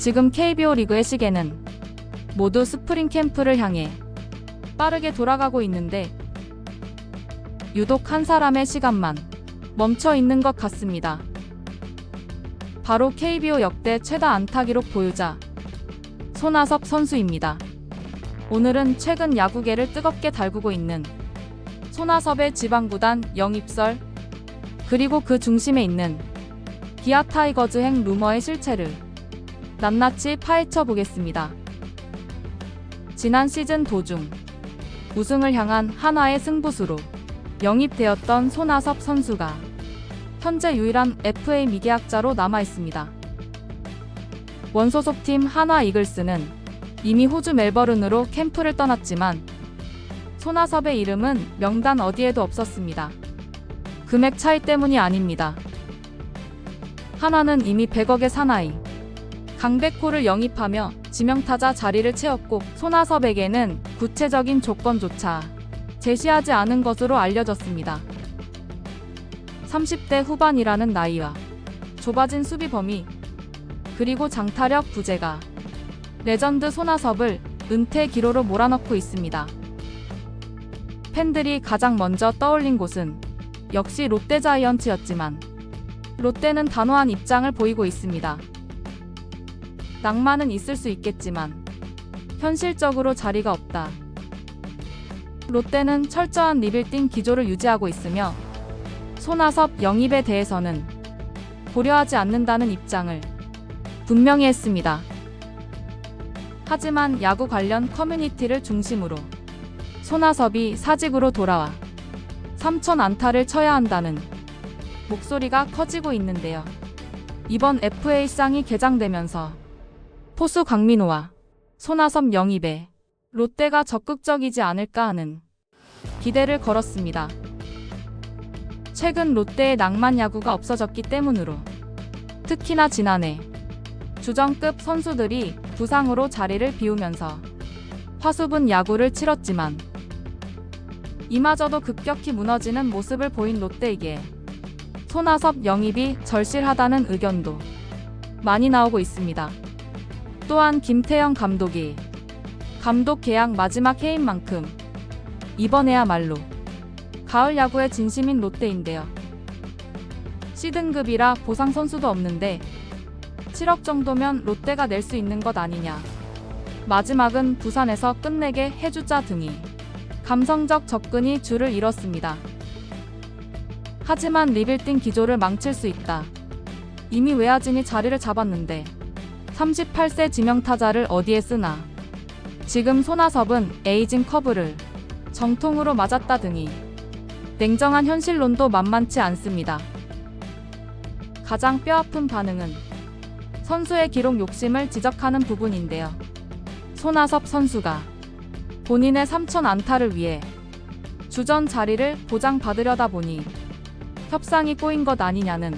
지금 KBO 리그의 시계는 모두 스프링 캠프를 향해 빠르게 돌아가고 있는데 유독 한 사람의 시간만 멈춰 있는 것 같습니다. 바로 KBO 역대 최다 안타 기록 보유자 손아섭 선수입니다. 오늘은 최근 야구계를 뜨겁게 달구고 있는 손아섭의 지방구단 영입설, 그리고 그 중심에 있는 기아 타이거즈행 루머의 실체를 낱낱이 파헤쳐 보겠습니다. 지난 시즌 도중 우승을 향한 한화의 승부수로 영입되었던 손아섭 선수가 현재 유일한 FA 미계약자로 남아 있습니다. 원소속팀 한화 이글스는 이미 호주 멜버른으로 캠프를 떠났지만 손아섭의 이름은 명단 어디에도 없었습니다. 금액 차이 때문이 아닙니다. 한화는 이미 100억의 사나이 강백호를 영입하며 지명타자 자리를 채웠고 손아섭에게는 구체적인 조건조차 제시하지 않은 것으로 알려졌습니다. 30대 후반이라는 나이와 좁아진 수비 범위, 그리고 장타력 부재가 레전드 손아섭을 은퇴 기로로 몰아넣고 있습니다. 팬들이 가장 먼저 떠올린 곳은 역시 롯데자이언츠였지만 롯데는 단호한 입장을 보이고 있습니다. 낭만은 있을 수 있겠지만 현실적으로 자리가 없다. 롯데는 철저한 리빌딩 기조를 유지하고 있으며 손아섭 영입에 대해서는 고려하지 않는다는 입장을 분명히 했습니다. 하지만 야구 관련 커뮤니티를 중심으로 손아섭이 사직으로 돌아와 3,000 안타를 쳐야 한다는 목소리가 커지고 있는데요. 이번 FA상이 개장되면서 포수 강민호와 손아섭 영입에 롯데가 적극적이지 않을까 하는 기대를 걸었습니다. 최근 롯데의 낭만 야구가 없어졌기 때문으로 특히나 지난해 주전급 선수들이 부상으로 자리를 비우면서 화수분 야구를 치렀지만 이마저도 급격히 무너지는 모습을 보인 롯데에게 손아섭 영입이 절실하다는 의견도 많이 나오고 있습니다. 또한 김태형 감독이 감독 계약 마지막 해인 만큼 이번에야말로 가을 야구의 진심인 롯데인데요. C등급이라 보상 선수도 없는데 7억 정도면 롯데가 낼 수 있는 것 아니냐. 마지막은 부산에서 끝내게 해주자 등이 감성적 접근이 줄을 이뤘습니다. 하지만 리빌딩 기조를 망칠 수 있다. 이미 외야진이 자리를 잡았는데 38세 지명타자를 어디에 쓰나. 지금 손아섭은 에이징 커브를 정통으로 맞았다 등이 냉정한 현실론도 만만치 않습니다. 가장 뼈아픈 반응은 선수의 기록 욕심을 지적하는 부분인데요. 손아섭 선수가 본인의 3,000 안타를 위해 주전 자리를 보장받으려다 보니 협상이 꼬인 것 아니냐는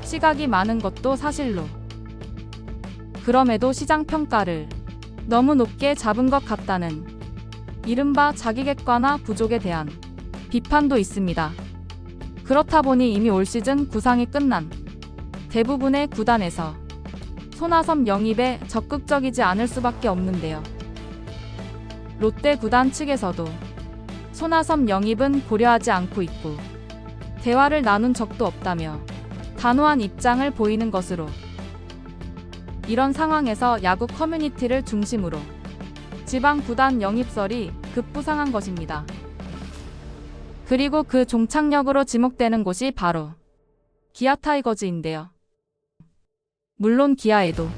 시각이 많은 것도 사실로, 그럼에도 시장 평가를 너무 높게 잡은 것 같다는 이른바 자기 객관화 부족에 대한 비판도 있습니다. 그렇다 보니 이미 올 시즌 구상이 끝난 대부분의 구단에서 손아섭 영입에 적극적이지 않을 수밖에 없는데요. 롯데 구단 측에서도 손아섭 영입은 고려하지 않고 있고 대화를 나눈 적도 없다며 단호한 입장을 보이는 것으로, 이런 상황에서 야구 커뮤니티를 중심으로 지방 구단 영입설이 급부상한 것입니다. 그리고 그 종착역으로 지목되는 곳이 바로 기아 타이거즈인데요. 물론 기아에도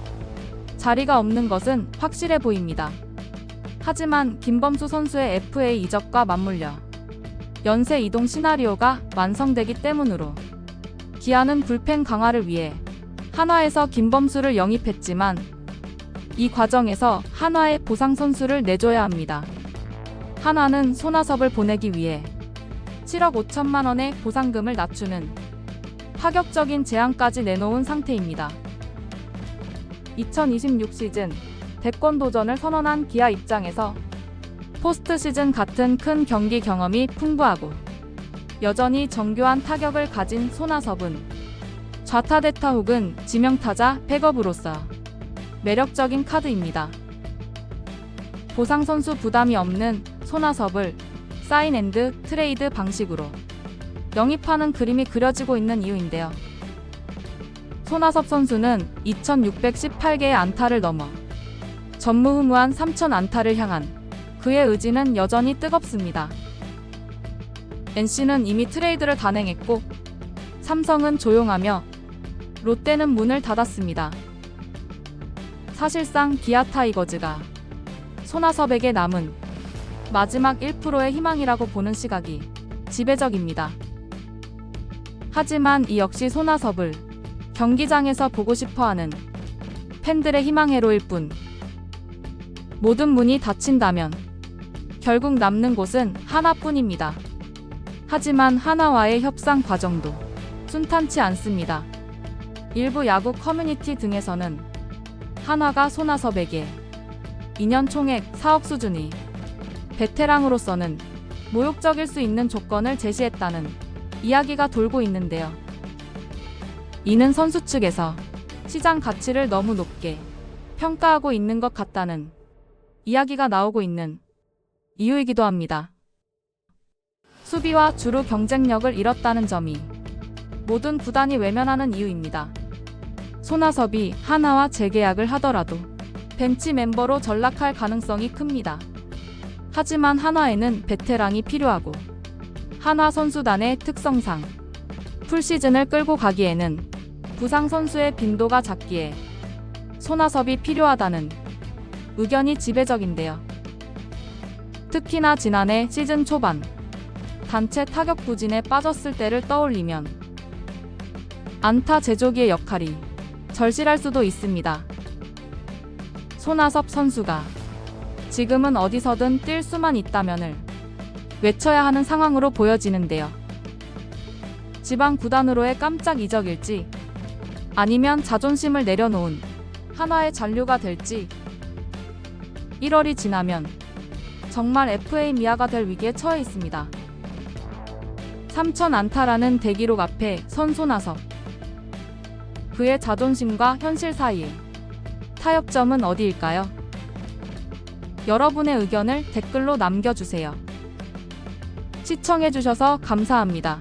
자리가 없는 것은 확실해 보입니다. 하지만 김범수 선수의 FA 이적과 맞물려 연쇄 이동 시나리오가 완성되기 때문으로 기아는 불펜 강화를 위해 한화에서 김범수를 영입했지만 이 과정에서 한화에 보상 선수를 내줘야 합니다. 한화는 손아섭을 보내기 위해 7억 5천만 원의 보상금을 낮추는 파격적인 제안까지 내놓은 상태입니다. 2026 시즌 대권 도전을 선언한 기아 입장에서 포스트 시즌 같은 큰 경기 경험이 풍부하고 여전히 정교한 타격을 가진 손아섭은 좌타대타 혹은 지명타자 백업으로서 매력적인 카드입니다. 보상 선수 부담이 없는 손아섭을 사인앤드트레이드 방식으로 영입하는 그림이 그려지고 있는 이유인데요. 손아섭 선수는 2618개의 안타를 넘어 전무후무한 3000안타를 향한 그의 의지는 여전히 뜨겁습니다. NC는 이미 트레이드를 단행했고 삼성은 조용하며 롯데는 문을 닫았습니다. 사실상 기아 타이거즈가 손아섭에게 남은 마지막 1%의 희망이라고 보는 시각이 지배적입니다. 하지만 이 역시 손아섭을 경기장에서 보고 싶어하는 팬들의 희망회로일 뿐. 모든 문이 닫힌다면 결국 남는 곳은 하나뿐입니다. 하지만 하나와의 협상 과정도 순탄치 않습니다. 일부 야구 커뮤니티 등에서는 한화가 손아섭에게 2년 총액 4억 수준이 베테랑으로서는 모욕적일 수 있는 조건을 제시했다는 이야기가 돌고 있는데요. 이는 선수 측에서 시장 가치를 너무 높게 평가하고 있는 것 같다는 이야기가 나오고 있는 이유이기도 합니다. 수비와 주루 경쟁력을 잃었다는 점이 모든 구단이 외면하는 이유입니다. 손아섭이 하나와 재계약을 하더라도 벤치 멤버로 전락할 가능성이 큽니다. 하지만 한화에는 베테랑이 필요하고 한화 선수단의 특성상 풀시즌을 끌고 가기에는 부상 선수의 빈도가 작기에 손아섭이 필요하다는 의견이 지배적인데요. 특히나 지난해 시즌 초반 단체 타격 부진에 빠졌을 때를 떠올리면 안타 제조기의 역할이 절실할 수도 있습니다. 손아섭 선수가 지금은 어디서든 뛸 수만 있다면을 외쳐야 하는 상황으로 보여지는데요. 지방 구단으로의 깜짝 이적일지 아니면 자존심을 내려놓은 한화의 잔류가 될지 1월이 지나면 정말 FA 미아가 될 위기에 처해 있습니다. 3000안타라는 대기록 앞에 선 손아섭. 그의 자존심과 현실 사이에 타협점은 어디일까요? 여러분의 의견을 댓글로 남겨주세요. 시청해주셔서 감사합니다.